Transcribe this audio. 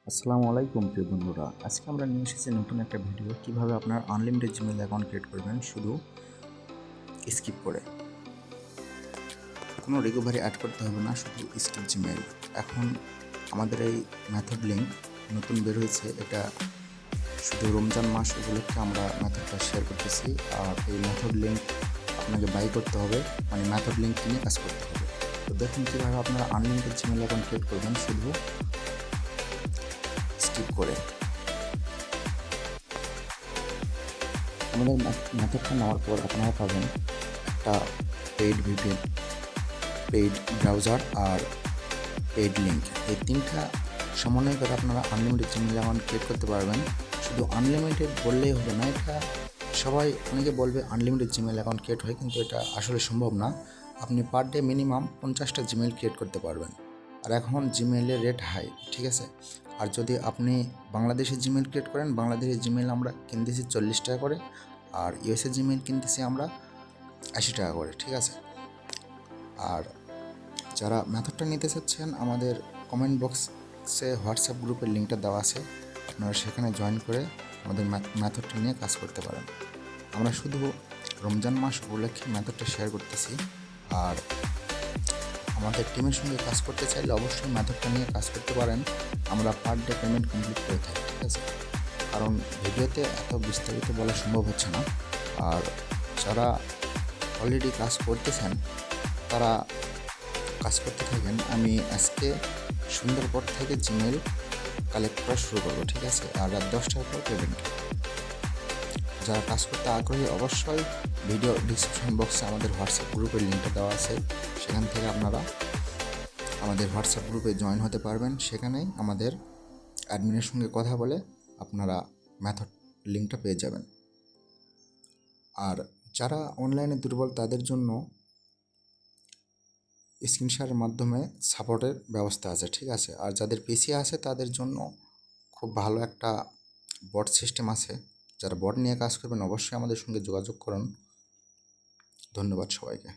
আসসালামু আলাইকুম প্রিয় বন্ধুরা, আজকে আমরা নিয়ে এসেছি নতুন একটা ভিডিও কিভাবে আপনার আনলিমিটেড জিমেইল অ্যাকাউন্ট ক্রিয়েট করবেন শুধু স্কিপ করে। কোনো রিকভারি অ্যাড করতে হবে না, শুধু স্কিপ জিমেইল। এখন আমাদের এই মেথড লিঙ্ক নতুন বের হয়েছে, এটা শুধু রমজান মাস উপলক্ষে আমরা মেথডটা শেয়ার করতেছি। আর এই মেথড লিঙ্ক আপনাকে বাই করতে হবে, মানে মেথড লিঙ্ক কিনে কাজ করতে হবে। তো দেখুন কীভাবে আপনারা আনলিমিটেড জিমেইল অ্যাকাউন্ট ক্রিয়েট করবেন শুধু স্কিপ করে। আমাদের মেথডটা নেওয়ার পর আপনারা পাবেন একটা পেইড ভিপিএন, পেইড ব্রাউজার আর পেইড লিঙ্ক। এই তিনটা সমন্বয় করে আপনারা আনলিমিটেড জিমেইল অ্যাকাউন্ট ক্রিয়েট করতে পারবেন। শুধু আনলিমিটেড বললেই হবে না, এটা সবাই অনেকে বলবে আনলিমিটেড জিমেইল অ্যাকাউন্ট ক্রিয়েট হয়, কিন্তু এটা আসলে সম্ভব না। আপনি পার ডে মিনিমাম 50টা জিমেইল ক্রিয়েট করতে পারবেন। আর এখন জিমেইলের রেট হাই, ঠিক আছে। আর যদি আপনি বাংলাদেশে জিমেইল ক্রিয়েট করেন, বাংলাদেশের জিমেইল আমরা কিনতেছি 40 টাকা করে, আর ইউএসএ জিমেইল কিনতেছি আমরা 80 টাকা করে, ঠিক আছে। আর যারা মেথডটা নিতে চাচ্ছেন, আমাদের কমেন্ট বক্সে হোয়াটসঅ্যাপ গ্রুপের লিঙ্কটা দেওয়া আছে, আপনারা সেখানে জয়েন করে আমাদের মেথডটা নিয়ে কাজ করতে পারেন। আমরা শুধু রমজান মাস উপলক্ষে মেথডটা শেয়ার করতেছি। আর আমাদের টিমের সঙ্গে কাজ করতে চাইলে অবশ্যই মেথডটা নিয়ে কাজ করতে পারেন। আমরা পার ডে পেমেন্ট কমপ্লিট করে থাকি, ঠিক আছে। কারণ ভিডিওতে এত বিস্তারিত বলা সম্ভব হচ্ছে না। আর যারা অলরেডি কাজ করতেছেন তারা কাজ করতে থাকেন। আমি আজকে সন্ধ্যার পর থেকে জিমেল কালেক্ট করা শুরু করবো, ঠিক আছে। আর রাত 10টার পর পেমেন্ট। যারা কাজ করতে আগ্রহী অবশ্যই ভিডিও ডিসক্রিপশন বক্সে আমাদের হোয়াটসঅ্যাপ গ্রুপের লিঙ্কটা দেওয়া আছে, সেখান থেকে আপনারা আমাদের হোয়াটসঅ্যাপ গ্রুপে জয়েন হতে পারবেন। সেখানেই আমাদের অ্যাডমিনের সঙ্গে কথা বলে আপনারা মেথড লিঙ্কটা পেয়ে যাবেন। আর যারা অনলাইনে দুর্বল তাদের জন্য স্ক্রিন শেয়ারের মাধ্যমে সাপোর্টের ব্যবস্থা আছে, ঠিক আছে। আর যাদের পিসি আছে তাদের জন্য খুব ভালো একটা বট সিস্টেম আছে। যারা বট নিয়ে কাজ করবেন অবশ্যই আমাদের সঙ্গে যোগাযোগ করুন। ধন্যবাদ সবাইকে।